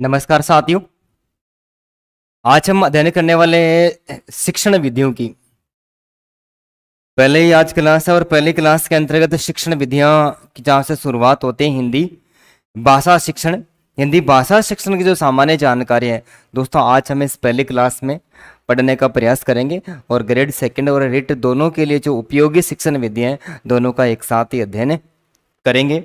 नमस्कार साथियों। आज हम अध्ययन करने वाले हैं शिक्षण विधियों की। पहले ही आज क्लास है और पहली क्लास के अंतर्गत शिक्षण विधियां की जहाँ से शुरुआत होते हैं हिंदी भाषा शिक्षण। हिंदी भाषा शिक्षण की जो सामान्य जानकारी है दोस्तों, आज हम इस पहली क्लास में पढ़ने का प्रयास करेंगे और ग्रेड सेकंड और रिट दोनों के लिए जो उपयोगी शिक्षण विधियां हैं दोनों का एक साथ ही अध्ययन करेंगे।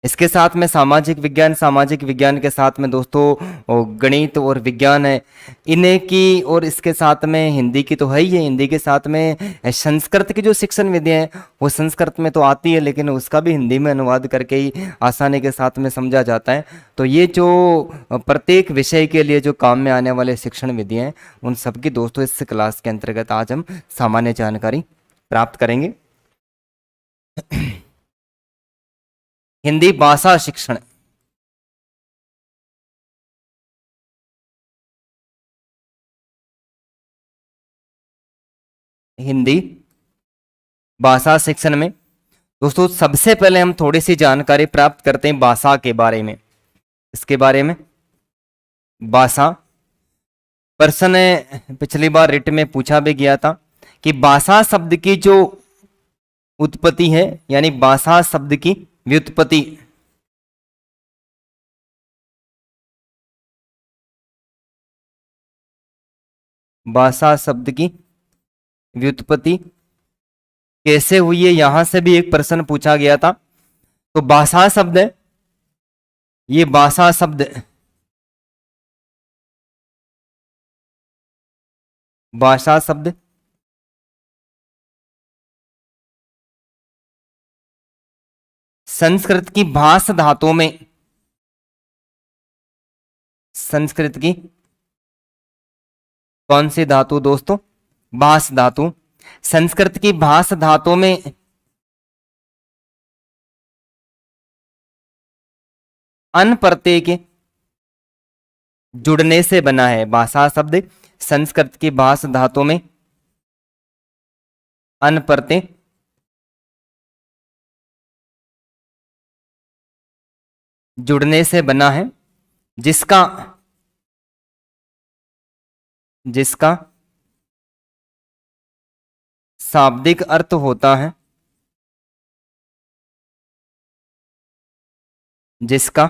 इसके साथ में सामाजिक विज्ञान के साथ में दोस्तों गणित और विज्ञान है इन्हें की, और इसके साथ में हिंदी की तो है ही है। हिंदी के साथ में संस्कृत की जो शिक्षण विधियां हैं वो संस्कृत में तो आती है, लेकिन उसका भी हिंदी में अनुवाद करके ही आसानी के साथ में समझा जाता है। तो ये जो प्रत्येक विषय के लिए जो काम में आने वाले शिक्षण विधियां हैं उन सबकी दोस्तों इस क्लास के अंतर्गत आज हम सामान्य जानकारी प्राप्त करेंगे। हिंदी भाषा शिक्षण। हिंदी भाषा शिक्षण में दोस्तों सबसे पहले हम थोड़ी सी जानकारी प्राप्त करते हैं भाषा के बारे में। इसके बारे में भाषा प्रश्न पिछली बार रिट में पूछा भी गया था कि भाषा शब्द की जो उत्पत्ति है, यानी भाषा शब्द की व्युत्पत्ति, भाषा शब्द की व्युत्पत्ति कैसे हुई है, यहां से भी एक प्रश्न पूछा गया था। तो भाषा शब्द है, ये भाषा शब्द भाषा शब्द संस्कृत की भाष धातु में, संस्कृत की कौन सी धातु दोस्तों, भाष धातु, संस्कृत की भाष धातु में अन प्रत्यय के जुड़ने से बना है। भाषा शब्द संस्कृत की भाष धातु में अन प्रत्यय जुड़ने से बना है, जिसका जिसका शाब्दिक अर्थ होता है, जिसका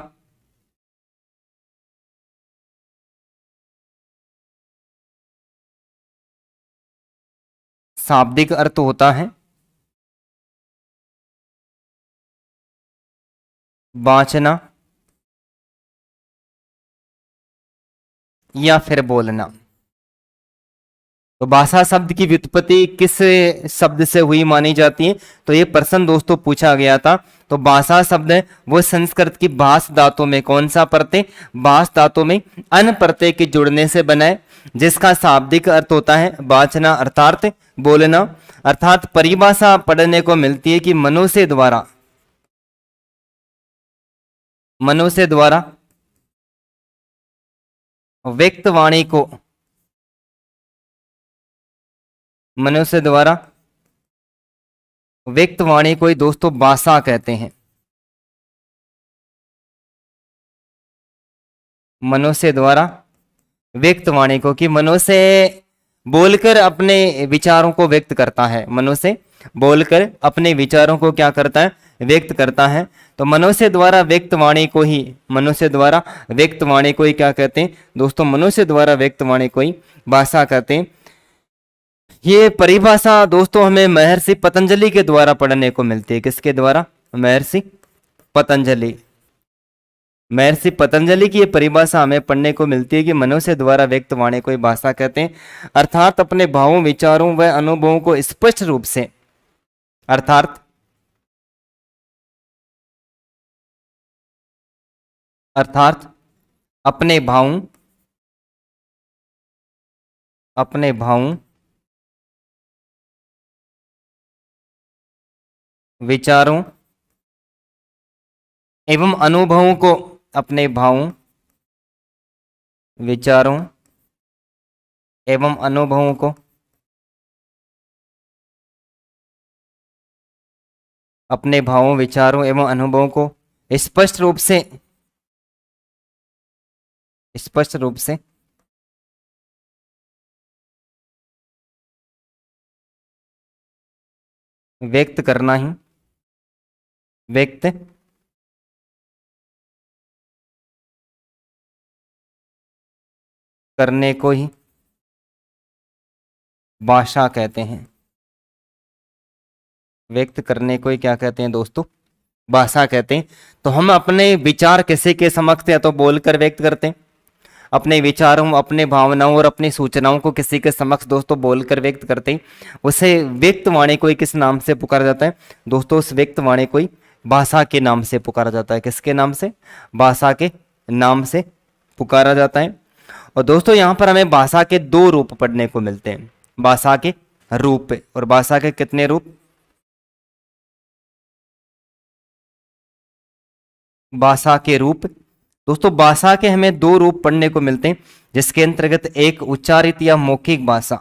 शाब्दिक अर्थ होता है वाचना या फिर बोलना। तो भाषा शब्द की व्युत्पत्ति किस शब्द से हुई मानी जाती है, तो ये प्रश्न दोस्तों पूछा गया था। तो भाषा शब्द है वो संस्कृत की भाष धातु में कौन सा प्रत्यय, भाष धातु में अन प्रत्यय के जुड़ने से बना है, जिसका शाब्दिक अर्थ होता है वाचना अर्थात बोलना। अर्थात परिभाषा पढ़ने को मिलती है कि मनुष्य द्वारा व्यक्त वाणी को, मनुष्य द्वारा व्यक्त वाणी को ही दोस्तों भाषा कहते हैं। मनुष्य द्वारा व्यक्त वाणी को, कि मनुष्य बोलकर अपने विचारों को व्यक्त करता है, मनुष्य बोलकर अपने विचारों को क्या करता है, व्यक्त करता है। तो मनुष्य द्वारा व्यक्त वाणी को ही क्या कहते हैं दोस्तों, मनुष्य द्वारा व्यक्त वाणी को ही भाषा कहते हैं। ये परिभाषा दोस्तों हमें महर्षि पतंजलि के द्वारा पढ़ने को मिलती है। किसके द्वारा, महर्षि पतंजलि की ये परिभाषा हमें पढ़ने को मिलती है कि मनुष्य द्वारा व्यक्त वाणी को ही भाषा कहते हैं। अर्थात अपने भावों, विचारों व अनुभवों को स्पष्ट रूप से, अर्थात अपने भावों विचारों एवं अनुभवों को, अपने भावों विचारों एवं अनुभवों को स्पष्ट रूप से स्पष्ट रूप से व्यक्त करना ही, व्यक्त करने को ही भाषा कहते हैं। व्यक्त करने को ही क्या कहते हैं दोस्तों? भाषा कहते हैं। तो हम अपने विचार किसी के समक्ष या तो बोलकर व्यक्त करते हैं, अपने विचारों, अपने भावनाओं और अपनी सूचनाओं को किसी के समक्ष दोस्तों बोलकर व्यक्त करते हैं। उसे व्यक्त वाणी को ही किस नाम से पुकारा जाता है दोस्तों? उस व्यक्त वाणी को ही भाषा के नाम से पुकारा जाता है। किसके नाम से? भाषा के नाम से पुकारा जाता है। और दोस्तों यहां पर हमें भाषा के दो रूप पढ़ने को मिलते हैं। भाषा के रूप और भाषा के कितने रूप? भाषा के रूप दोस्तों, भाषा के हमें दो रूप पढ़ने को मिलते हैं, जिसके अंतर्गत एक उच्चारित या मौखिक भाषा,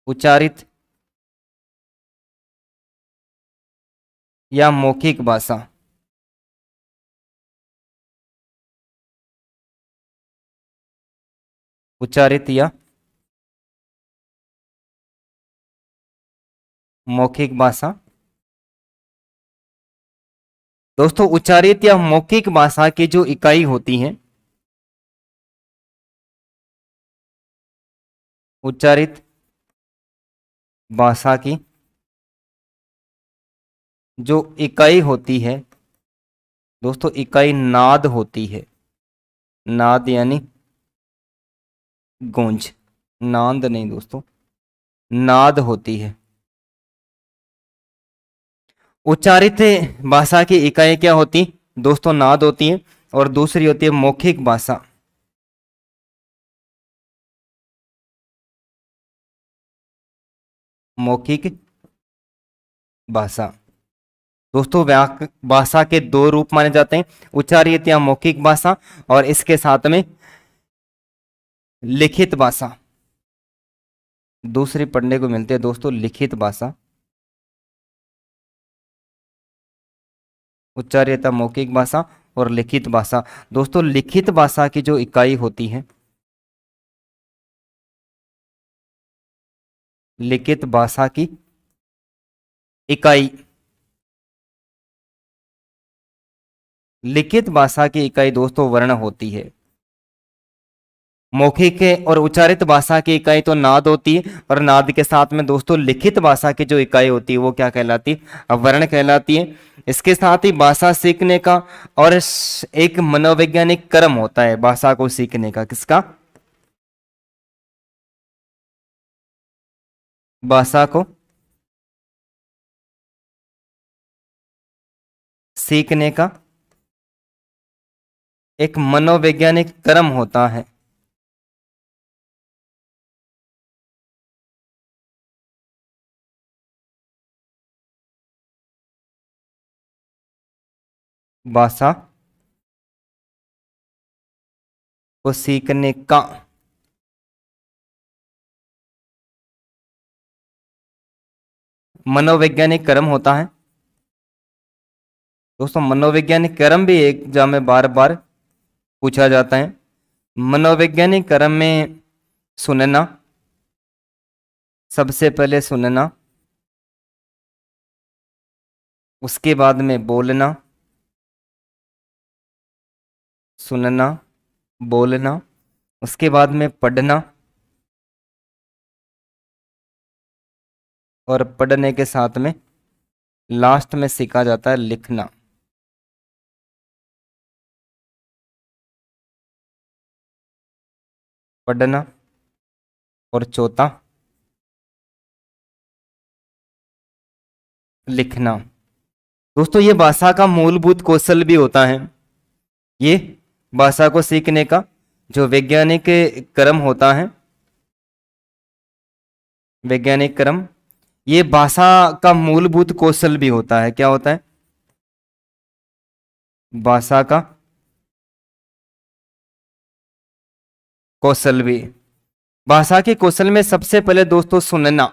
उच्चारित या मौखिक भाषा। उच्चारित या मौखिक भाषा। दोस्तों उच्चारित या मौखिक भाषा की जो इकाई होती है, उच्चारित भाषा की जो इकाई होती है दोस्तों, इकाई नाद होती है। नाद यानी गूंज, नाद नहीं दोस्तों, नाद होती है। उच्चारित भाषा की इकाई क्या होती दोस्तों? नाद होती है। और दूसरी होती है मौखिक भाषा। मौखिक भाषा दोस्तों, भाषा के दो रूप माने जाते हैं, उच्चारित या मौखिक भाषा और इसके साथ में लिखित भाषा। दूसरी पढ़ने को मिलती है दोस्तों लिखित भाषा। उच्चारित मौखिक भाषा और लिखित भाषा। दोस्तों लिखित भाषा की जो इकाई होती है, लिखित भाषा की इकाई, लिखित भाषा की इकाई दोस्तों वर्ण होती है। मौखिक और उच्चारित भाषा की इकाई तो नाद होती है, और नाद के साथ में दोस्तों लिखित भाषा की जो इकाई होती है वो क्या कहलाती है? वर्ण कहलाती है। इसके साथ ही भाषा सीखने का और एक मनोवैज्ञानिक क्रम होता है भाषा को सीखने का। किसका? भाषा को सीखने का एक मनोवैज्ञानिक क्रम होता है। भाषा को सीखने का मनोवैज्ञानिक क्रम होता है। दोस्तों मनोवैज्ञानिक क्रम भी एग्जाम में बार बार पूछा जाता है। मनोवैज्ञानिक क्रम में सुनना, सबसे पहले सुनना, उसके बाद में बोलना, सुनना, बोलना, उसके बाद में पढ़ना, और पढ़ने के साथ में लास्ट में सीखा जाता है लिखना। पढ़ना और चौथा लिखना। दोस्तों ये भाषा का मूलभूत कौशल भी होता है। ये भाषा को सीखने का जो वैज्ञानिक क्रम होता है, वैज्ञानिक क्रम, ये भाषा का मूलभूत कौशल भी होता है। क्या होता है? भाषा का कौशल भी। भाषा के कौशल में सबसे पहले दोस्तों सुनना,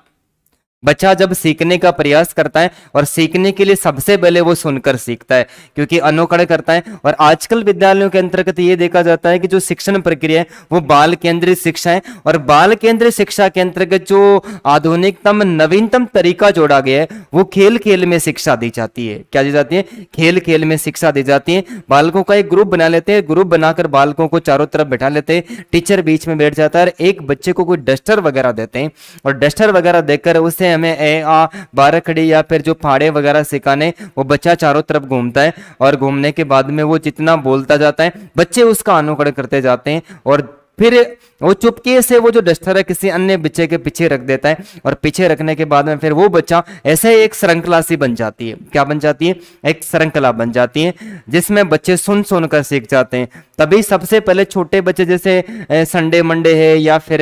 बच्चा जब सीखने का प्रयास करता है और सीखने के लिए सबसे पहले वो सुनकर सीखता है, क्योंकि अनुकरण करता है। और आजकल विद्यालयों के अंतर्गत ये देखा जाता है कि जो शिक्षण प्रक्रिया है वो बाल केंद्रित शिक्षा है, और बाल केंद्रित शिक्षा के अंतर्गत जो आधुनिकतम नवीनतम तरीका जोड़ा गया है वो खेल खेल में शिक्षा दी जाती है। क्या दी जाती है? खेल खेल में शिक्षा दी जाती है। बालकों का एक ग्रुप बना लेते हैं, ग्रुप बनाकर बालकों को चारों तरफ बैठा लेते हैं, टीचर बीच में बैठ जाता है और एक बच्चे को कोई डस्टर वगैरह देते हैं, और डस्टर वगैरह देकर उसे हमें ए आ बारखड़ी या फिर जो फाड़े वगैरह सिखाने, वो बच्चा चारों तरफ घूमता है, और घूमने के बाद में वो जितना बोलता जाता है बच्चे उसका अनुकरण करते जाते हैं, और फिर वो चुपके से वो जो डस्टर है किसी अन्य बच्चे के पीछे रख देता है, और पीछे रखने के बाद में फिर वो बच्चा ऐसे एक श्रृंखला सी बन जाती है। क्या बन जाती है? एक श्रृंखला बन जाती है जिसमें बच्चे सुन सुन कर सीख जाते हैं। तभी सबसे पहले छोटे बच्चे जैसे संडे मंडे है या फिर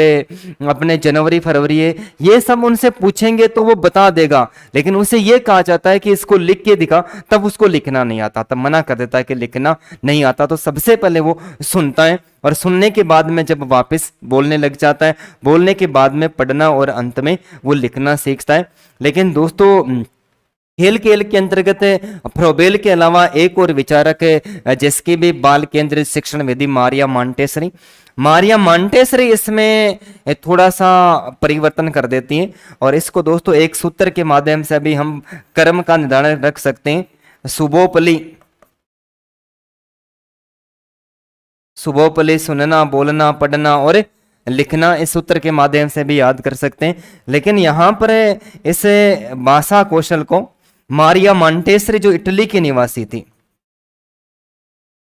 अपने जनवरी फरवरी है, ये सब उनसे पूछेंगे तो वो बता देगा, लेकिन उसे ये कहा जाता है कि इसको लिख के दिखा, तब उसको लिखना नहीं आता, तब मना कर देता है कि लिखना नहीं आता। तो सबसे पहले वो सुनता है, और सुनने के बाद में जब वापस बोलने लग जाता है, बोलने के बाद में पढ़ना, और अंत में वो लिखना सीखता है। लेकिन दोस्तों खेल खेल के अंतर्गत फ्रोबेल के अलावा एक और विचारक है जिसकी भी बाल केंद्रित शिक्षण विधि मारिया मॉन्टेसरी, मारिया मॉन्टेसरी इसमें थोड़ा सा परिवर्तन कर देती है, और इसको दोस्तों एक सूत्र के माध्यम से अभी हम कर्म का निर्धारण रख सकते हैं। सुबोपली, सुबोपली सुनना, बोलना, पढ़ना और लिखना, इस सूत्र के माध्यम से भी याद कर सकते हैं। लेकिन यहां पर इस भाषा कौशल को मारिया मॉन्टेसरी, जो इटली की निवासी थी,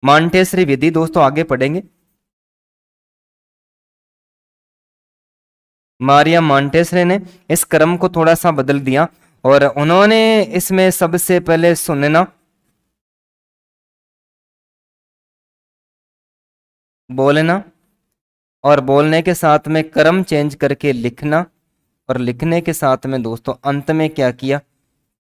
मॉन्टेसरी विधि दोस्तों आगे पढ़ेंगे। मारिया मॉन्टेसरी ने इस क्रम को थोड़ा सा बदल दिया, और उन्होंने इसमें सबसे पहले सुनना, बोलना, और बोलने के साथ में क्रम चेंज करके लिखना, और लिखने के साथ में दोस्तों अंत में क्या किया?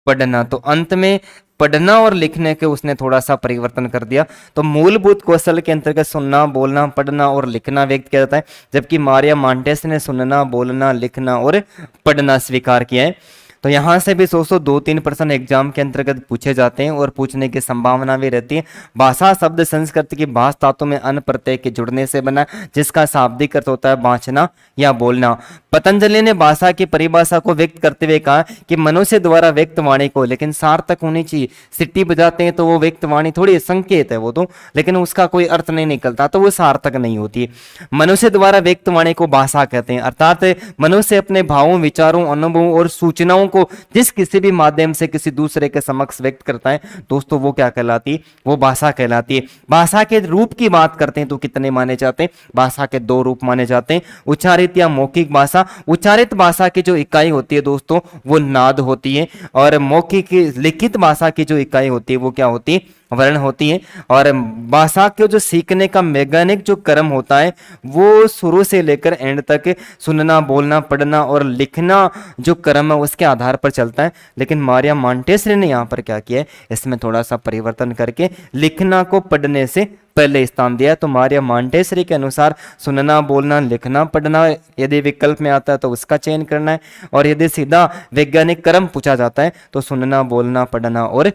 पढ़ना। तो अंत में पढ़ना और लिखने के उसने थोड़ा सा परिवर्तन कर दिया। तो मूलभूत कौशल के अंतर्गत सुनना, बोलना, पढ़ना और लिखना व्यक्त किया जाता है, जबकि मारिया मॉन्टेस ने सुनना, बोलना, लिखना और पढ़ना स्वीकार किया है। तो यहाँ से भी 2-3 प्रश्न एग्जाम के अंतर्गत पूछे जाते हैं, और पूछने की संभावना भी रहती है। भाषा शब्द संस्कृत की भाष धातु में अन प्रत्यय के जुड़ने से बना, जिसका शाब्दिक अर्थ होता है बांचना या बोलना। पतंजलि ने भाषा की परिभाषा को व्यक्त करते हुए कहा कि मनुष्य द्वारा व्यक्त वाणी को, लेकिन सार्थक होनी चाहिए। सिट्टी बजाते हैं तो वो व्यक्त वाणी थोड़ी संकेत है वो तो, लेकिन उसका कोई अर्थ नहीं निकलता, तो वो सार्थक नहीं होती है। मनुष्य द्वारा व्यक्त वाणी को भाषा कहते हैं, अर्थात मनुष्य अपने भावों, विचारों, अनुभवों और सूचनाओं को जिस किसी भी माध्यम से किसी दूसरे के समक्ष व्यक्त करता है दोस्तों, वो क्या कहलाती है? वो भाषा कहलाती है। भाषा के रूप की बात करते हैं तो कितने माने जाते हैं? भाषा के 2 रूप माने जाते हैं, उच्चारित या मौखिक भाषा। उच्चारित भाषा की जो इकाई होती है दोस्तों वो नाद होती है, और मौखिक लिखित भाषा की जो इकाई होती है वो क्या होती है? वर्ण होती है। और भाषा के जो सीखने का वैज्ञानिक जो क्रम होता है वो शुरू से लेकर एंड तक सुनना, बोलना, पढ़ना और लिखना जो क्रम है उसके आधार पर चलता है। लेकिन मारिया मॉन्टेसरी ने यहाँ पर क्या किया है? इसमें थोड़ा सा परिवर्तन करके लिखना को पढ़ने से पहले स्थान दिया। तो मारिया मॉन्टेसरी के अनुसार सुनना, बोलना, लिखना, पढ़ना यदि विकल्प में आता है तो उसका चयन करना है, और यदि सीधा वैज्ञानिक क्रम पूछा जाता है तो सुनना, बोलना, पढ़ना और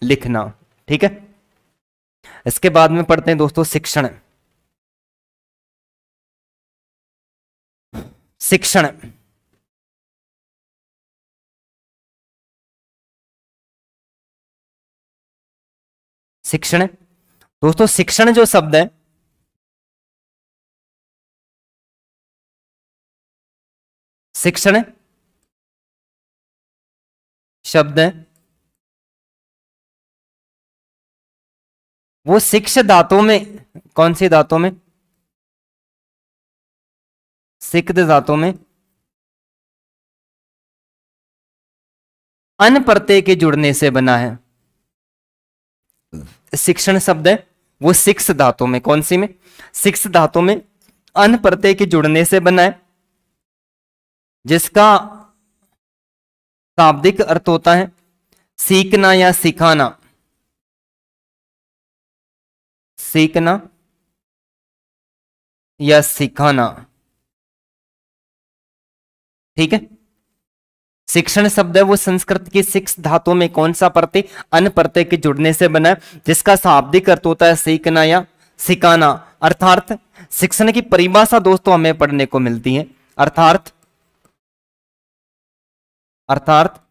लिखना। ठीक है, इसके बाद में पढ़ते हैं दोस्तों शिक्षण। शिक्षण शिक्षण दोस्तों, शिक्षण जो शब्द है, शिक्षण शब्द है वो शिक्ष धातु में, कौन सी धातु में? सिक्त धातु में अन प्रत्यय के जुड़ने से बना है। शिक्षण शब्द है वो सिक्स धातु में, कौन सी में? सिक्स धातु में अन प्रत्यय के जुड़ने से बना है, जिसका शाब्दिक अर्थ होता है सीखना या सिखाना, सीखना या सिखाना। ठीक है, शिक्षण शब्द है वो संस्कृत की सिक्स धातुओं में कौन सा प्रत्यय अन प्रत्यय के जुड़ने से बना है, जिसका शाब्दिक अर्थ होता है सीखना या सिखाना। अर्थात शिक्षण की परिभाषा दोस्तों हमें पढ़ने को मिलती है। अर्थात अर्थात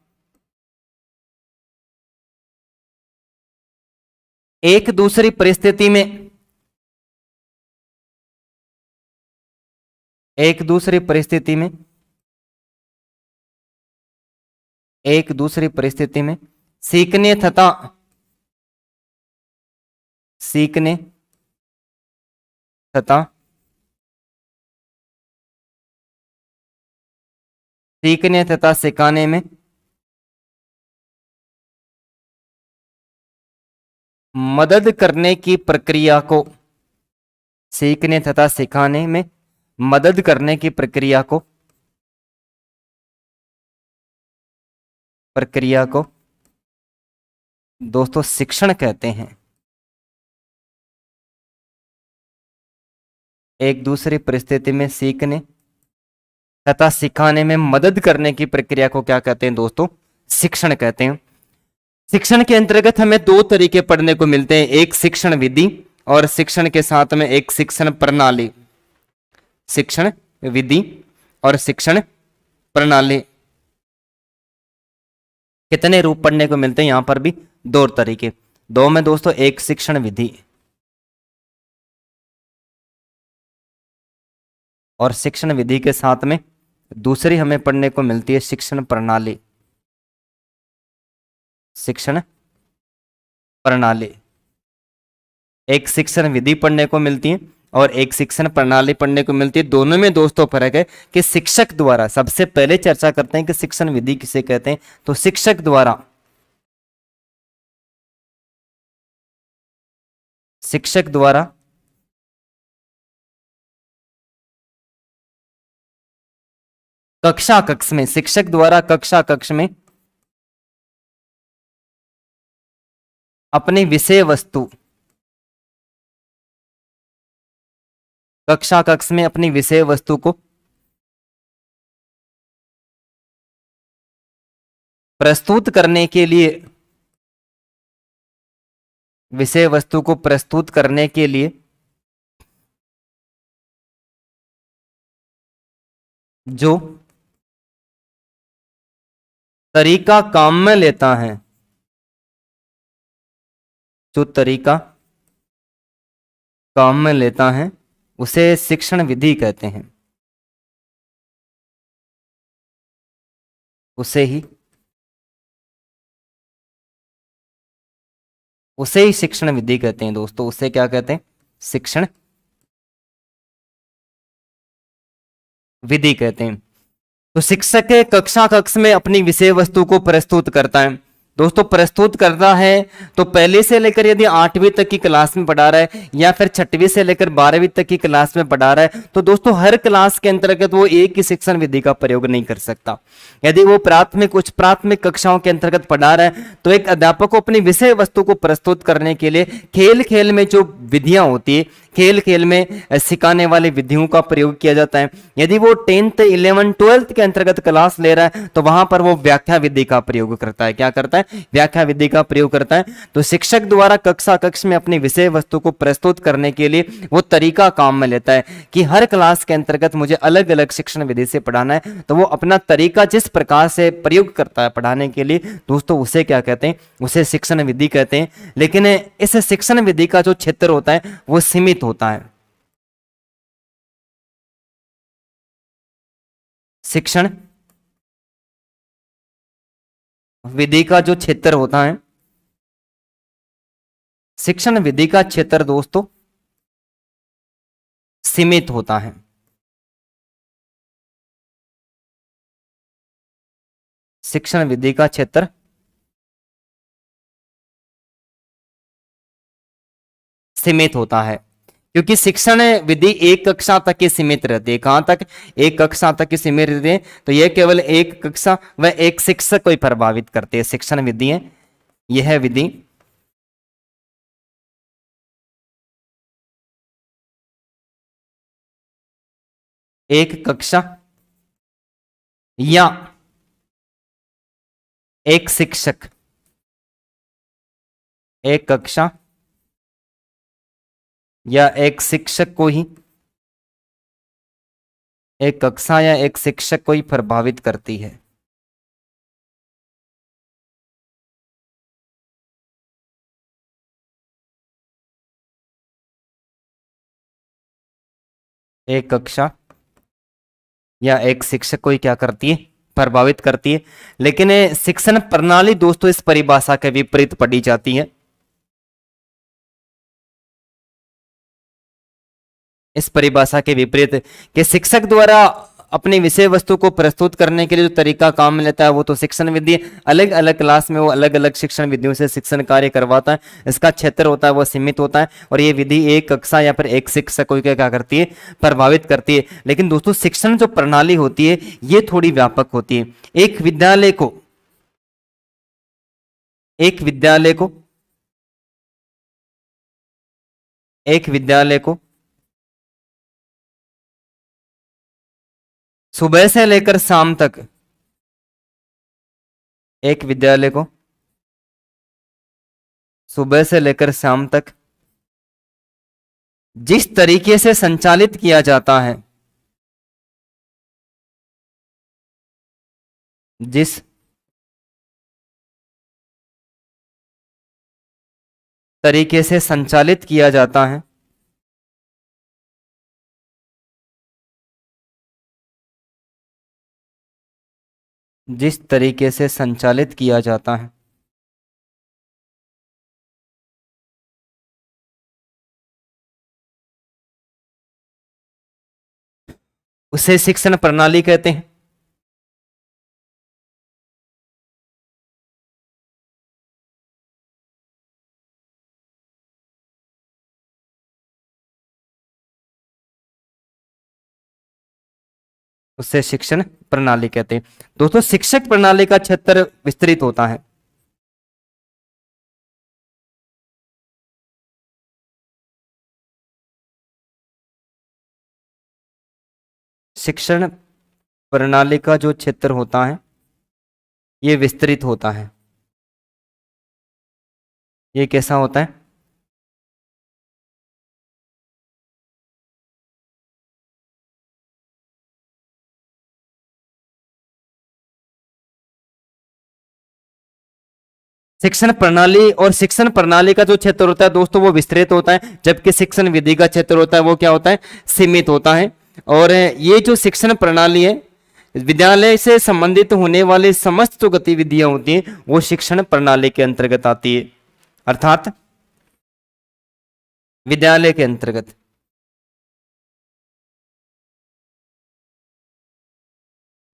एक दूसरी परिस्थिति में एक दूसरी परिस्थिति में एक दूसरी परिस्थिति में सीखने तथा सीखने तथा सीखने तथा सिखाने में मदद करने की प्रक्रिया को सीखने तथा सिखाने में मदद करने की प्रक्रिया को दोस्तों शिक्षण कहते हैं। एक दूसरी परिस्थिति में सीखने तथा सिखाने में मदद करने की प्रक्रिया को क्या कहते हैं दोस्तों? शिक्षण कहते हैं। शिक्षण के अंतर्गत हमें दो तरीके पढ़ने को मिलते हैं, एक शिक्षण विधि और शिक्षण के साथ में एक शिक्षण प्रणाली। शिक्षण विधि और शिक्षण प्रणाली कितने रूप पढ़ने को मिलते हैं? यहां पर भी दो तरीके, दो में दोस्तों एक शिक्षण विधि और शिक्षण विधि के साथ में दूसरी हमें पढ़ने को मिलती है शिक्षण प्रणाली। शिक्षण प्रणाली, एक शिक्षण विधि पढ़ने को मिलती है और एक शिक्षण प्रणाली पढ़ने को मिलती है। दोनों में दोस्तों फर्क है कि शिक्षक द्वारा, सबसे पहले चर्चा करते हैं कि शिक्षण विधि किसे कहते हैं, तो शिक्षक द्वारा कक्षा कक्ष में, शिक्षक द्वारा कक्षा कक्ष में अपनी विषय वस्तु, कक्षा कक्ष में अपनी विषय वस्तु को प्रस्तुत करने के लिए, विषय वस्तु को प्रस्तुत करने के लिए जो तरीका काम में लेता है, जो तरीका काम में लेता है उसे शिक्षण विधि कहते हैं। उसे ही शिक्षण विधि कहते हैं दोस्तों। उसे क्या कहते हैं? शिक्षण विधि कहते हैं। तो शिक्षक कक्षा कक्ष में अपनी विषय वस्तु को प्रस्तुत करता है दोस्तों। प्रस्तुत करता है तो पहले से लेकर यदि 8वीं तक की क्लास में पढ़ा रहा है या फिर 6वीं से लेकर 12वीं तक की क्लास में पढ़ा रहा है, तो दोस्तों हर क्लास के अंतर्गत वो एक ही शिक्षण विधि का प्रयोग नहीं कर सकता। यदि वो उच्च प्राथमिक कक्षाओं के अंतर्गत पढ़ा रहा है तो एक अध्यापक को अपनी विषय वस्तु को प्रस्तुत करने के लिए खेल खेल में जो विधियां होती है, खेल खेल में सिखाने वाली विधियों का प्रयोग किया जाता है। यदि वो 10th 11th 12th के अंतर्गत क्लास ले रहा है तो वहां पर वो व्याख्या विधि का प्रयोग करता है। क्या करता है? व्याख्या विधि का प्रयोग करता है। तो शिक्षक द्वारा कक्षा कक्ष में अपनी विषय वस्तु को प्रस्तुत करने के लिए वो तरीका काम में लेता है कि हर क्लास के अंतर्गत मुझे अलग अलग शिक्षण विधि से पढ़ाना है, तो वो अपना तरीका जिस प्रकार से प्रयोग करता है पढ़ाने के लिए दोस्तों, उसे क्या कहते हैं? उसे शिक्षण विधि कहते हैं। लेकिन इस शिक्षण विधि का जो क्षेत्र होता है वो सीमित होता है। शिक्षण विधि का जो क्षेत्र होता है, शिक्षण विधि का क्षेत्र दोस्तों सीमित होता है। शिक्षण विधि का क्षेत्र सीमित होता है क्योंकि शिक्षण विधि एक कक्षा तक ही सीमित रहती है। कहां तक? एक कक्षा तक ही सीमित रहती है। तो यह केवल एक कक्षा व एक शिक्षक को ही प्रभावित करती है। शिक्षण विधि है, यह विधि एक कक्षा या एक शिक्षक, एक कक्षा या एक शिक्षक को ही, एक कक्षा या एक शिक्षक को ही प्रभावित करती है। एक कक्षा या एक शिक्षक को ही क्या करती है, प्रभावित करती है। लेकिन शिक्षण प्रणाली दोस्तों इस परिभाषा के विपरीत पढ़ी जाती है। इस परिभाषा के विपरीत कि शिक्षक द्वारा अपनी विषय वस्तु को प्रस्तुत करने के लिए जो तरीका काम में लेता है वो तो शिक्षण विधि है। अलग अलग क्लास में वो अलग अलग शिक्षण विधियों से शिक्षण कार्य करवाता है। इसका क्षेत्र होता है वो सीमित होता है और ये विधि एक कक्षा या फिर एक शिक्षक को क्या करती है, प्रभावित करती है। लेकिन दोस्तों शिक्षण जो प्रणाली होती है ये थोड़ी व्यापक होती है। एक विद्यालय को एक विद्यालय को सुबह से लेकर शाम तक, एक विद्यालय को सुबह से लेकर शाम तक जिस तरीके से संचालित किया जाता है, जिस तरीके से संचालित किया जाता है, जिस तरीके से संचालित किया जाता है उसे शिक्षण प्रणाली कहते हैं। उसे शिक्षण प्रणाली कहते हैं। दोस्तों शिक्षक प्रणाली का क्षेत्र विस्तृत होता है। शिक्षण प्रणाली का जो क्षेत्र होता है ये विस्तृत होता है। ये कैसा होता है? शिक्षण प्रणाली और शिक्षण प्रणाली का जो क्षेत्र होता है दोस्तों वो विस्तृत होता है, जबकि शिक्षण विधि का क्षेत्र होता है वो क्या होता है, सीमित होता है। और ये जो शिक्षण प्रणाली है विद्यालय से संबंधित होने वाली समस्त जो गतिविधियां होती हैं वो शिक्षण प्रणाली के अंतर्गत आती है। अर्थात विद्यालय के अंतर्गत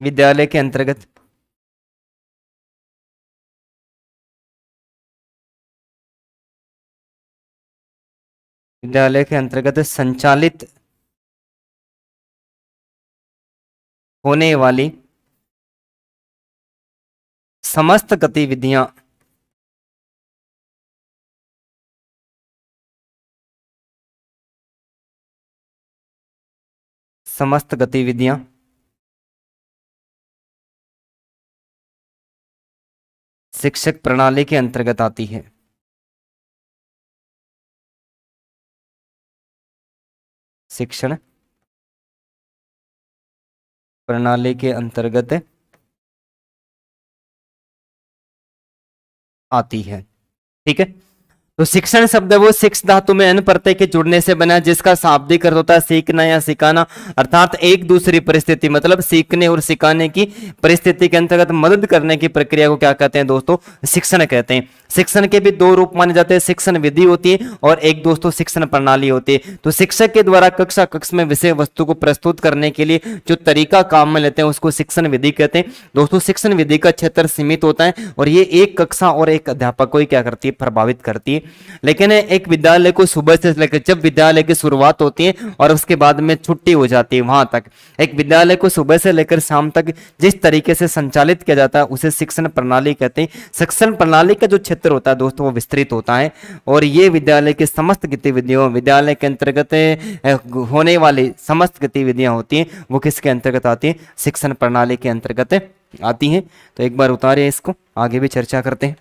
विद्यालय के अंतर्गत विद्यालय के अंतर्गत संचालित होने वाली समस्त गतिविधियां शिक्षक प्रणाली के अंतर्गत आती है। शिक्षण प्रणाली के अंतर्गत आती है। ठीक है, तो शिक्षण शब्द है वो शिक्ष धातु में अन प्रत्यय के जुड़ने से बना, जिसका शाब्दिक अर्थ होता है सीखना या सिखाना। अर्थात एक दूसरी परिस्थिति मतलब सीखने और सिखाने की परिस्थिति के अंतर्गत मदद करने की प्रक्रिया को क्या कहते हैं दोस्तों, शिक्षण कहते हैं। शिक्षण के भी दो रूप माने जाते हैं, शिक्षण विधि होती है और एक दोस्तों शिक्षण प्रणाली होती है। तो शिक्षक के द्वारा कक्षा कक्ष में विषय वस्तु को प्रस्तुत करने के लिए जो तरीका काम में लेते हैं उसको शिक्षण विधि कहते हैं। दोस्तों शिक्षण विधि का क्षेत्र सीमित होता है और ये एक कक्षा और एक अध्यापक को ही क्या करती है, प्रभावित करती है। लेकिन एक विद्यालय को सुबह से लेकर जब विद्यालय की शुरुआत होती है और उसके बाद में छुट्टी हो जाती है वहां तक, एक विद्यालय को सुबह से लेकर शाम तक जिस तरीके से संचालित किया जाता है उसे शिक्षण प्रणाली कहते हैं। शिक्षण प्रणाली का जो क्षेत्र होता है दोस्तों वो विस्तृत होता है और ये विद्यालय की समस्त गतिविधियों, विद्यालय के अंतर्गत होने वाली समस्त गतिविधियां होती हैं वो किसके अंतर्गत आती है, शिक्षण प्रणाली के अंतर्गत आती हैं। तो एक बार उतारे इसको, आगे भी चर्चा करते हैं।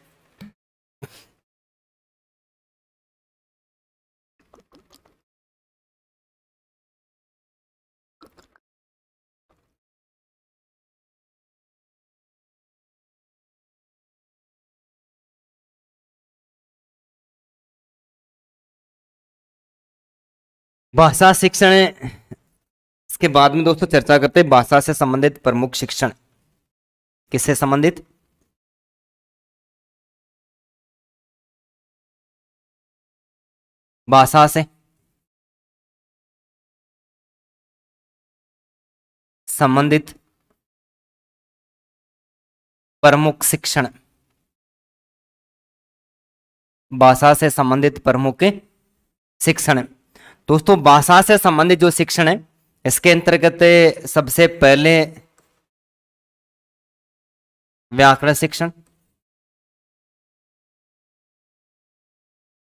भाषा शिक्षण, इसके बाद में दोस्तों चर्चा करते हैं भाषा से संबंधित प्रमुख शिक्षण। किससे संबंधित? भाषा से संबंधित प्रमुख शिक्षण। भाषा से संबंधित प्रमुख शिक्षण। दोस्तों भाषा से संबंधित जो शिक्षण है, इसके अंतर्गत सबसे पहले व्याकरण शिक्षण।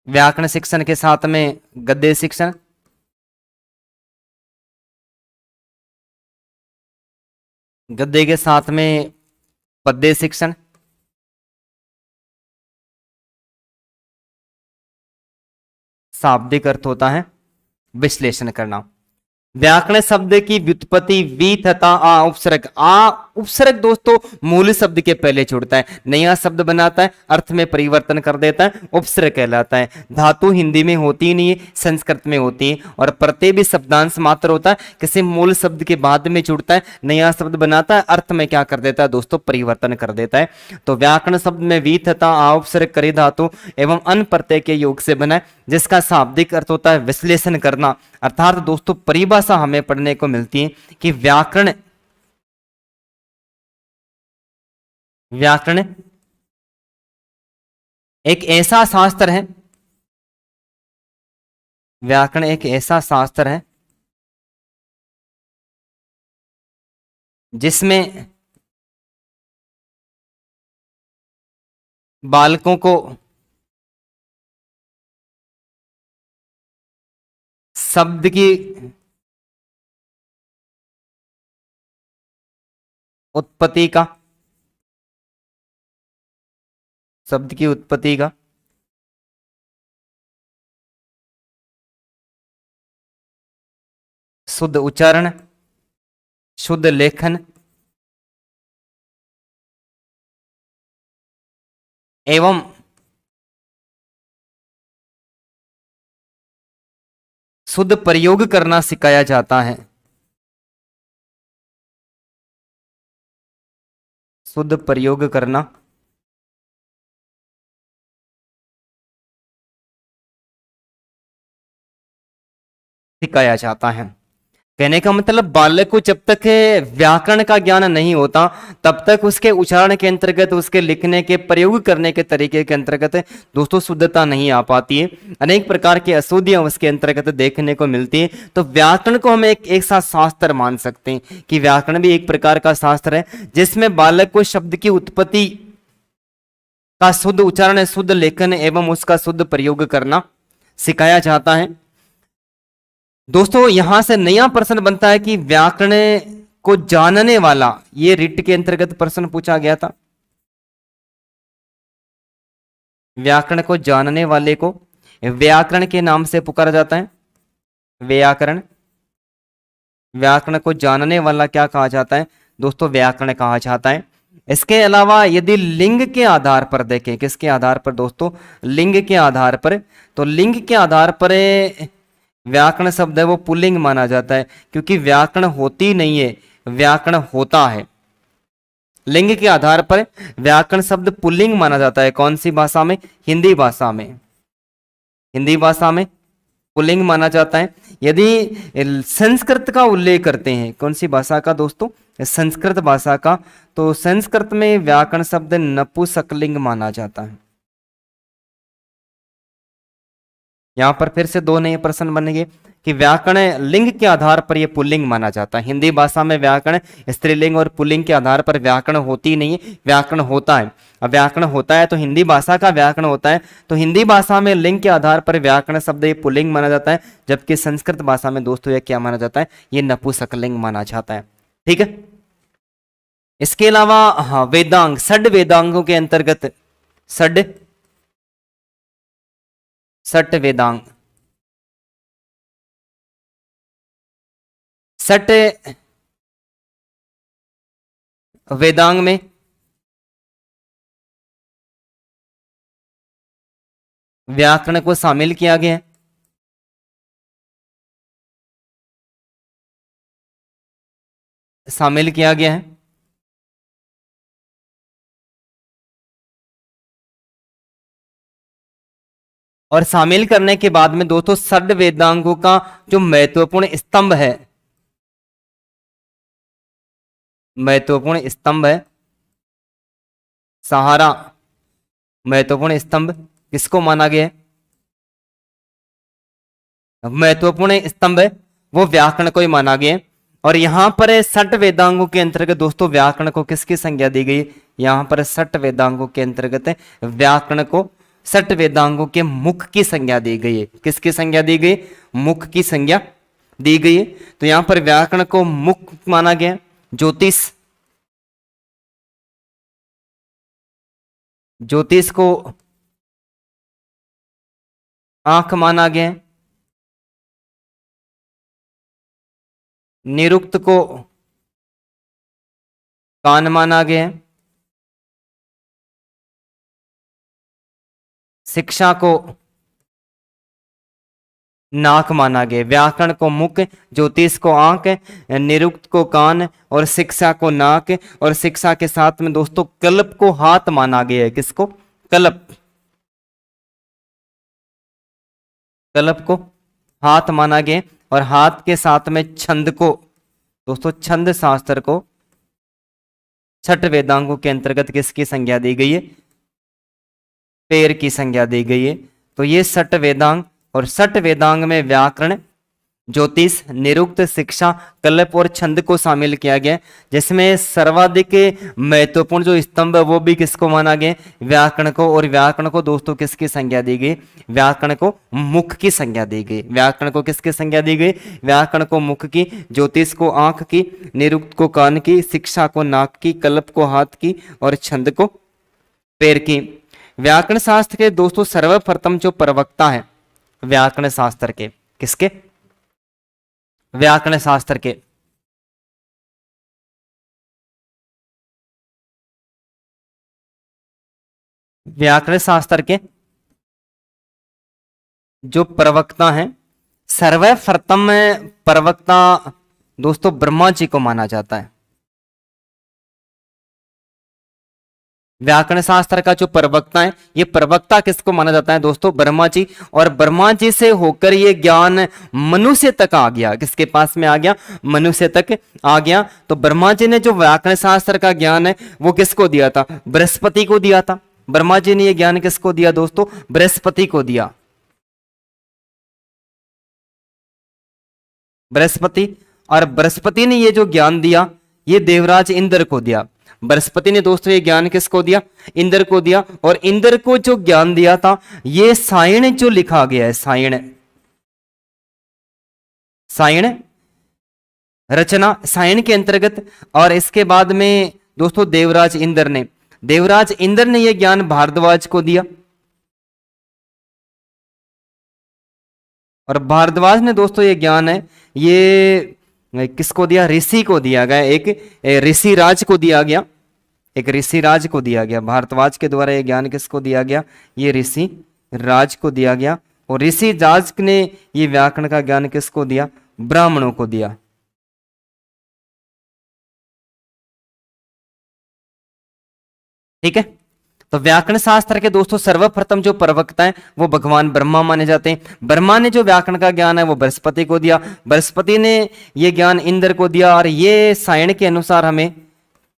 व्याकरण शिक्षण के साथ में गद्य शिक्षण, गद्य के साथ में पद्य शिक्षण, शाब्दिक अर्थ होता है विश्लेषण करना। व्याकरण शब्द की व्युत्पत्ति वी तथा आ उपसर्ग। आ उपसर्ग दोस्तों मूल शब्द के पहले जुड़ता है, नया शब्द बनाता है, अर्थ में परिवर्तन कर देता है, उपसर्ग कहलाता है। धातु हिंदी में होती नहीं है, संस्कृत में होती है। और प्रत्यय भी शब्दांश मात्र होता है, किसी मूल शब्द के बाद में जुड़ता है, नया शब्द बनाता है, अर्थ में क्या कर देता है दोस्तों, परिवर्तन कर देता है। तो व्याकरण शब्द में वी तथा आ उपसर्ग करे धातु एवं अन प्रत्यय के योग से बना है, जिसका शाब्दिक अर्थ होता है विश्लेषण करना। अर्थात दोस्तों परिभाषा हमें पढ़ने को मिलती है कि व्याकरण व्याकरण एक ऐसा शास्त्र है, व्याकरण एक ऐसा शास्त्र है जिसमें बालकों को शब्द की उत्पत्ति का, शब्द की उत्पत्ति का शुद्ध उच्चारण, शुद्ध लेखन एवं शुद्ध प्रयोग करना सिखाया जाता है। शुद्ध प्रयोग करना सिखाया जाता है। कहने का मतलब बालक को जब तक व्याकरण का ज्ञान नहीं होता तब तक उसके उच्चारण के अंतर्गत, उसके लिखने के प्रयोग करने के तरीके के अंतर्गत दोस्तों शुद्धता नहीं आ पाती है, अनेक प्रकार की अशुद्धियां उसके अंतर्गत देखने को मिलती है। तो व्याकरण को हम एक साथ शास्त्र मान सकते हैं कि व्याकरण भी एक प्रकार का शास्त्र है जिसमें बालक को शब्द की उत्पत्ति का शुद्ध उच्चारण, शुद्ध लेखन एवं उसका शुद्ध प्रयोग करना सिखाया जाता है। दोस्तों यहां से नया प्रश्न बनता है कि व्याकरण को जानने वाला, ये रिट के अंतर्गत प्रश्न पूछा गया था। व्याकरण को जानने वाले को व्याकरण के नाम से पुकारा जाता है, व्याकरण। व्याकरण को जानने वाला क्या कहा जाता है दोस्तों, व्याकरण कहा जाता है। इसके अलावा यदि लिंग के आधार पर देखें, किसके आधार पर दोस्तों, लिंग के आधार पर, तो लिंग के आधार पर व्याकरण शब्द है वो पुल्लिंग माना जाता है, क्योंकि व्याकरण होती नहीं है, व्याकरण होता है। लिंग के आधार पर व्याकरण शब्द पुल्लिंग माना जाता है। कौन सी भाषा में? हिंदी भाषा में। हिंदी भाषा में पुल्लिंग माना जाता है। यदि संस्कृत का उल्लेख करते हैं, कौन सी भाषा का दोस्तों, संस्कृत भाषा का, तो संस्कृत में व्याकरण शब्द नपुंसकलिंग माना जाता है। यहां पर फिर से दो नए प्रश्न बन गए कि व्याकरण लिंग के आधार पर यह पुल्लिंग माना जाता है। हिंदी भाषा में व्याकरण स्त्रीलिंग और पुल्लिंग के आधार पर व्याकरण होती नहीं है, व्याकरण होता है। अब व्याकरण होता है तो हिंदी भाषा का व्याकरण होता है, तो हिंदी भाषा में लिंग के आधार पर व्याकरण शब्द ये पुल्लिंग माना जाता है, जबकि संस्कृत भाषा में दोस्तों यह क्या माना जाता है, ये नपुंसकलिंग माना जाता है। ठीक है। इसके अलावा हाँ वेदांग, षड वेदांगों के अंतर्गत षड सट वेदांग, सट वेदांग में व्याकरण को शामिल किया गया है। शामिल किया गया है। और शामिल करने के बाद में दोस्तों षड वेदांगों का जो महत्वपूर्ण स्तंभ है, महत्वपूर्ण स्तंभ है सहारा, महत्वपूर्ण स्तंभ किसको माना गया है? महत्वपूर्ण स्तंभ है वो व्याकरण को ही माना गया है। और यहां पर षट वेदांगों के अंतर्गत दोस्तों व्याकरण को किसकी संज्ञा दी गई? यहां पर षट वेदांगों के अंतर्गत व्याकरण को षट वेदांगों के मुख की संज्ञा दी गई है। किसकी संज्ञा दी गई? मुख की संज्ञा दी गई है। तो यहां पर व्याकरण को मुख माना गया, ज्योतिष, ज्योतिष को आंख माना गया, निरुक्त को कान माना गया, शिक्षा को नाक माना गया। व्याकरण को मुख, ज्योतिष को आंख, निरुक्त को कान और शिक्षा को नाक, और शिक्षा के साथ में दोस्तों कल्प को हाथ माना गया है। किसको? कल्प, कल्प को हाथ माना गया। और हाथ के साथ में छंद को दोस्तों, छंद शास्त्र को छठ वेदांगों के अंतर्गत किसकी संज्ञा दी गई है? पैर की संज्ञा दी गई है। तो ये षट वेदांग, और षट वेदांग में व्याकरण, ज्योतिष, निरुक्त, शिक्षा, कल्प और छंद को शामिल किया गया, जिसमें सर्वाधिक महत्वपूर्ण जो स्तंभ है वो भी किसको माना गया? व्याकरण को। और व्याकरण को दोस्तों किसकी संज्ञा दी गई? व्याकरण को मुख की संज्ञा दी गई। व्याकरण को किसकी संज्ञा दी गई? व्याकरण को मुख की, ज्योतिष को आंख की, निरुक्त को कान की, शिक्षा को नाक की, कल्प को हाथ की और छंद को पैर की। व्याकरण शास्त्र के दोस्तों सर्वप्रथम जो प्रवक्ता है व्याकरण शास्त्र के, किसके? व्याकरण शास्त्र के व्याकरण शास्त्र के जो प्रवक्ता हैं, सर्वप्रथम प्रवक्ता दोस्तों ब्रह्मा जी को माना जाता है। व्याकरण शास्त्र का जो प्रवक्ता है, ये प्रवक्ता किसको माना जाता है दोस्तों? ब्रह्मा जी। और ब्रह्मा जी से होकर ये ज्ञान मनुष्य तक आ गया। किसके पास में आ गया? मनुष्य तक आ गया। तो ब्रह्मा जी ने जो व्याकरण शास्त्र का ज्ञान है वो किसको दिया था? बृहस्पति को दिया था। ब्रह्मा जी ने ये ज्ञान किसको दिया दोस्तों? बृहस्पति को दिया। बृहस्पति। और बृहस्पति ने ये जो ज्ञान दिया ये देवराज इंद्र को दिया। बृहस्पति ने दोस्तों ये ज्ञान किसको दिया? इंद्र को दिया। और इंद्र को जो ज्ञान दिया था ये सायण जो लिखा गया है, सायण, सायण रचना, सायण के अंतर्गत। और इसके बाद में दोस्तों देवराज इंद्र ने यह ज्ञान भारद्वाज को दिया। और भारद्वाज ने दोस्तों ये ज्ञान है ये किसको दिया? ऋषि को दिया गया। एक ऋषि राज को दिया गया, एक ऋषि राज को दिया गया। भारद्वाज के द्वारा ये ज्ञान किसको दिया गया? ये ऋषि राज को दिया गया। और ऋषि राज ने ये व्याकरण का ज्ञान किसको दिया? ब्राह्मणों को दिया। ठीक है। तो व्याकरण शास्त्र के दोस्तों सर्वप्रथम जो प्रवक्ता है वो भगवान ब्रह्मा माने जाते हैं। ब्रह्मा ने जो व्याकरण का ज्ञान है वो बृहस्पति को दिया। बृहस्पति ने ये ज्ञान इंद्र को दिया। और ये सायण के अनुसार हमें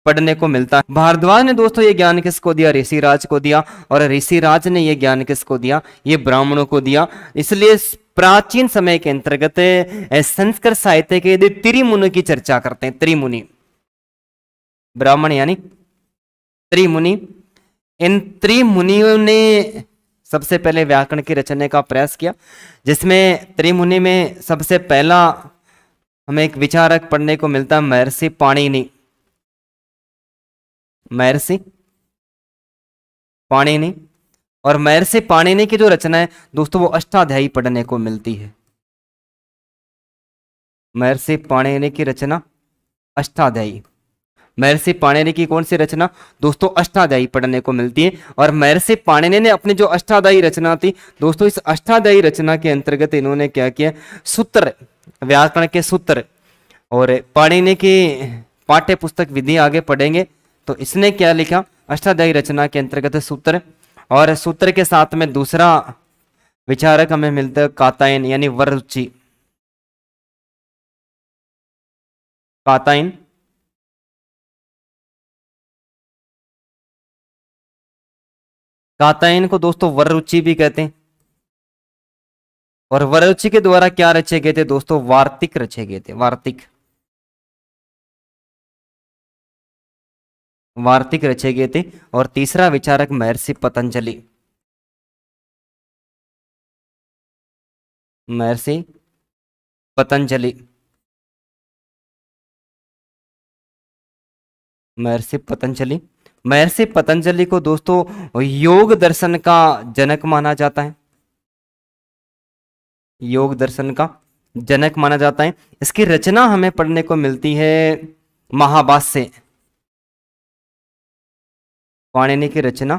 पढ़ने को मिलता है। भारद्वाज ने दोस्तों ये ज्ञान किसको दिया? ऋषिराज को दिया। और ऋषिराज ने ये ज्ञान किसको दिया? ये ब्राह्मणों को दिया। इसलिए प्राचीन समय के अंतर्गत संस्कृत साहित्य के यदि त्रिमुनि की चर्चा करते हैं, त्रिमुनि, ब्राह्मण यानी त्रिमुनि, इन त्रिमुनियों ने सबसे पहले व्याकरण की रचना का प्रयास किया, जिसमें त्रिमुनि में सबसे पहला हमें एक विचारक पढ़ने को मिलता है महर्षि पाणिनि। महर्षि पाणिनि। और महर्षि पाणिनि की जो रचना है दोस्तों वो अष्टाध्यायी पढ़ने को मिलती है। महर्षि पाणिनि की रचना अष्टाध्यायी। महर्षि पाणिनि की कौन सी रचना दोस्तों अष्टाध्यायी पढ़ने को मिलती है। और महर्षि पाणिनि ने अपनी जो अष्टाध्यायी रचना थी दोस्तों, इस अष्टाध्यायी रचना के अंतर्गत इन्होंने क्या किया, सूत्र, व्याकरण के सूत्र, और पाणिनि की पाठ्य पुस्तक विधि आगे पढ़ेंगे तो इसने क्या लिखा, अष्टाध्यायी रचना के अंतर्गत सूत्र, और सूत्र के साथ में दूसरा विचारक हमें मिलता है कातायन यानी वररुचि। कातायन, कातायन को दोस्तों वररुचि भी कहते हैं। और वररुचि के द्वारा क्या रचे गए थे दोस्तों, वार्तिक रचे गए थे, वार्तिक, वार्तिक रचे गए थे। और तीसरा विचारक महर्षि पतंजलि, महर्षि पतंजलि, महर्षि पतंजलि। महर्षि पतंजलि को दोस्तों योग दर्शन का जनक माना जाता है, योग दर्शन का जनक माना जाता है। इसकी रचना हमें पढ़ने को मिलती है महाभाष्य। पाणिनि की रचना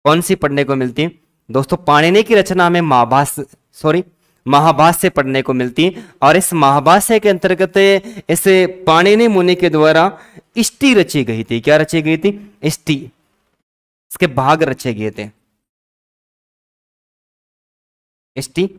कौन सी पढ़ने को मिलती है दोस्तों, पाणिनि की रचना हमें महाभाष्य पढ़ने को मिलती है। और इस महाभाष्य के अंतर्गत इस पाणिनि मुनि के द्वारा इष्टि रची गई थी। क्या रची गई थी, इष्टि, इसके भाग रचे गए थे, इष्टि।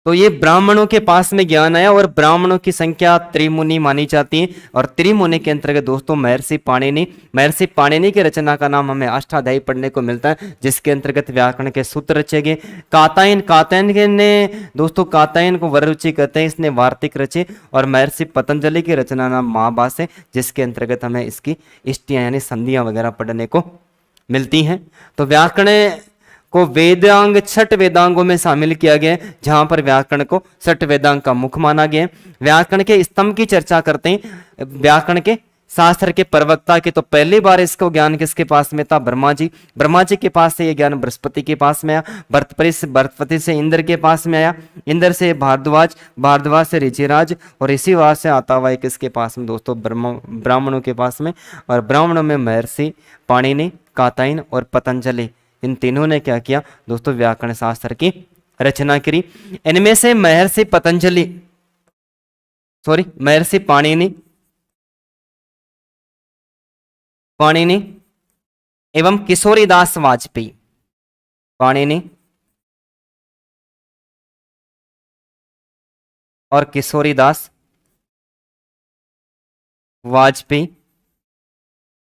तो ये ब्राह्मणों के पास में ज्ञान आया और ब्राह्मणों की संख्या त्रिमुनि मानी जाती है। और त्रिमुनि के अंतर्गत दोस्तों महर्षि पाणिनि, महर्षि पाणिनि की रचना का नाम हमें अष्टाध्यायी पढ़ने को मिलता है, जिसके अंतर्गत व्याकरण के सूत्र रचे गए। कातायन, कातायन ने दोस्तों, कातायन को वररुचि कहते हैं, इसने वार्तिक रचे। और महर्षि पतंजलि की रचना नाम महाभाष्य, जिसके अंतर्गत हमें इसकी इष्टियां यानी संधियां वगैरह पढ़ने को मिलती हैं। तो व्याकरण को वेदांग, छठ वेदांगों में शामिल किया गया है, जहां पर व्याकरण को छठ वेदांग का मुख माना गया है। व्याकरण के स्तंभ की चर्चा करते हैं, व्याकरण के शास्त्र के प्रवक्ता के, तो पहली बार इसको ज्ञान किसके पास में था, ब्रह्मा जी। ब्रह्मा जी के पास से ये ज्ञान बृहस्पति के पास में आया, बृहस्पति से इंद्र के पास में आया, इंद्र से भारद्वाज, भारद्वाज से ऋषिराज, और इसी बात से आता हुआ है किसके पास में दोस्तों, ब्राह्मणों के पास में। और ब्राह्मणों में महर्षि पाणिनि, कातायन और पतंजलि, इन तीनों ने क्या किया दोस्तों, व्याकरण शास्त्र की रचना करी। इनमें से महर्षि पतंजलि, महर्षि पाणिनि, पाणिनि एवं किशोरीदास वाजपेयी, पाणिनि और किशोरीदास वाजपेयी,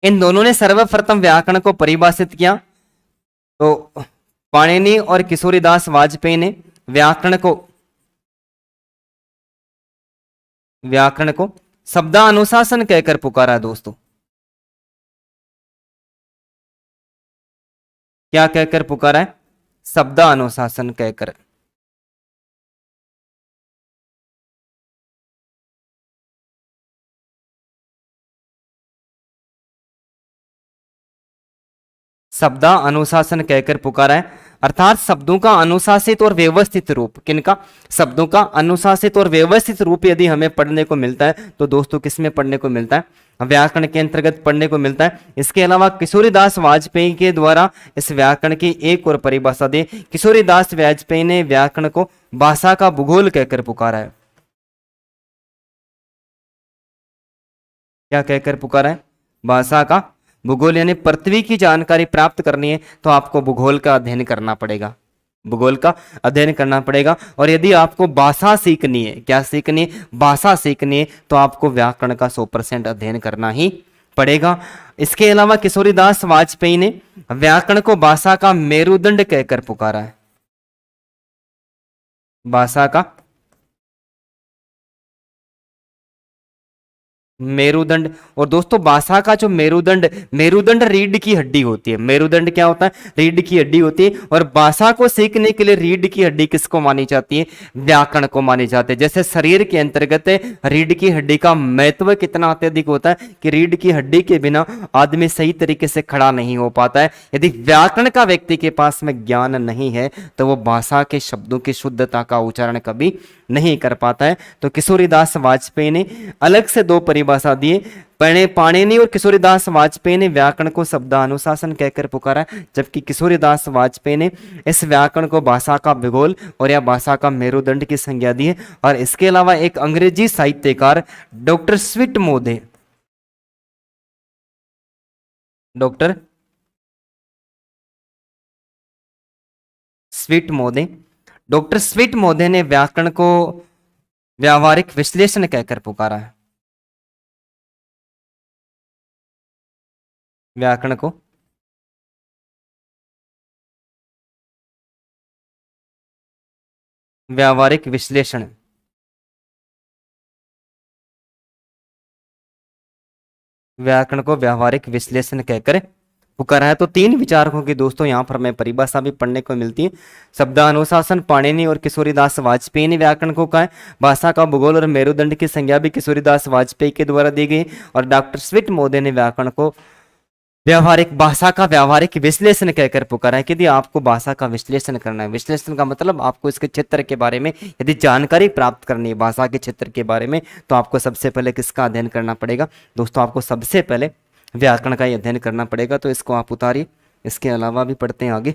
इन दोनों ने सर्वप्रथम व्याकरण को परिभाषित किया। तो पाणिनि और किशोरीदास वाजपेयी ने व्याकरण को शब्दानुशासन कहकर पुकारा दोस्तों। क्या कहकर पुकारा है, शब्दानुशासन कहकर। शब्दा अनुशासन कहकर पुकारा है, अर्थात शब्दों का अनुशासित और व्यवस्थित रूप, किनका, शब्दों का अनुशासित और व्यवस्थित रूप यदि हमें पढ़ने को मिलता है तो दोस्तों किसमें पढ़ने को मिलता है, व्याकरण के अंतर्गत पढ़ने को मिलता है। इसके अलावा किशोरीदास वाजपेयी के द्वारा इस व्याकरण की एक और परिभाषा दी। किशोरीदास वाजपेयी ने व्याकरण को भाषा का भूगोल कहकर पुकारा है। क्या कहकर पुकारा है, भाषा का भूगोल, यानी पृथ्वी की जानकारी प्राप्त करनी है तो आपको भूगोल का अध्ययन करना पड़ेगा, भूगोल का अध्ययन करना पड़ेगा। और यदि आपको भाषा सीखनी है, क्या सीखनी है, भाषा सीखनी है, तो आपको व्याकरण का 100% अध्ययन करना ही पड़ेगा। इसके अलावा किशोरीदास वाजपेयी ने व्याकरण को भाषा का मेरुदंड कहकर पुकारा है, भाषा का मेरुदंड। और दोस्तों भाषा का जो मेरुदंड, मेरुदंड रीढ़ की हड्डी होती है। मेरुदंड क्या होता है? रीढ़ की हड्डी होती है। और भाषा को सीखने के लिए रीढ़ की हड्डी किसको मानी जाती है? व्याकरण को मानी जाती है। जैसे शरीर के अंतर्गत रीढ़ की हड्डी का महत्व कितना अत्यधिक होता है कि रीढ़ की हड्डी के बिना आदमी सही तरीके से खड़ा नहीं हो पाता है। यदि व्याकरण का व्यक्ति के पास में ज्ञान नहीं है तो वो भाषा के शब्दों की शुद्धता का उच्चारण कभी नहीं कर पाता है। तो किशोरीदास वाजपेयी ने अलग से दो परिभाषा दिए। पाणिनि और किशोरीदास वाजपेयी ने व्याकरण को शब्दानुशासन कहकर पुकारा, जबकि किशोरीदास वाजपेयी ने इस व्याकरण को भाषा का भूगोल और या भाषा का मेरुदंड की संज्ञा दी है। और इसके अलावा एक अंग्रेजी साहित्यकार डॉक्टर स्वीटमोर, डॉक्टर स्वीटमोर, डॉक्टर स्वीटमोर ने व्याकरण को व्यावहारिक विश्लेषण कहकर पुकारा है। व्याकरण को व्यावहारिक विश्लेषण, व्याकरण को व्यावहारिक विश्लेषण कहकर पुकारा है। तो तीन विचारकों की दोस्तों यहाँ पर हमें परिभाषा भी पढ़ने को मिलती है। शब्दानुशासन पाणिनि और किशोरीदास वाजपेयी ने व्याकरण को कहा है। भाषा का भूगोल और मेरुदंड की संज्ञा भी किशोरीदास वाजपेयी के द्वारा दी गई। और डॉक्टर स्वीटमोर ने व्याकरण को व्यावहारिक, भाषा का व्यावहारिक विश्लेषण कहकर पुकारा है कि यदि आपको भाषा का विश्लेषण करना है, विश्लेषण का मतलब आपको इसके क्षेत्र के बारे में यदि जानकारी प्राप्त करनी है भाषा के क्षेत्र के बारे में, तो आपको सबसे पहले किसका अध्ययन करना पड़ेगा? दोस्तों आपको सबसे पहले व्याकरण का ही अध्ययन करना पड़ेगा। तो इसको आप उतारिए, इसके अलावा भी पढ़ते हैं आगे।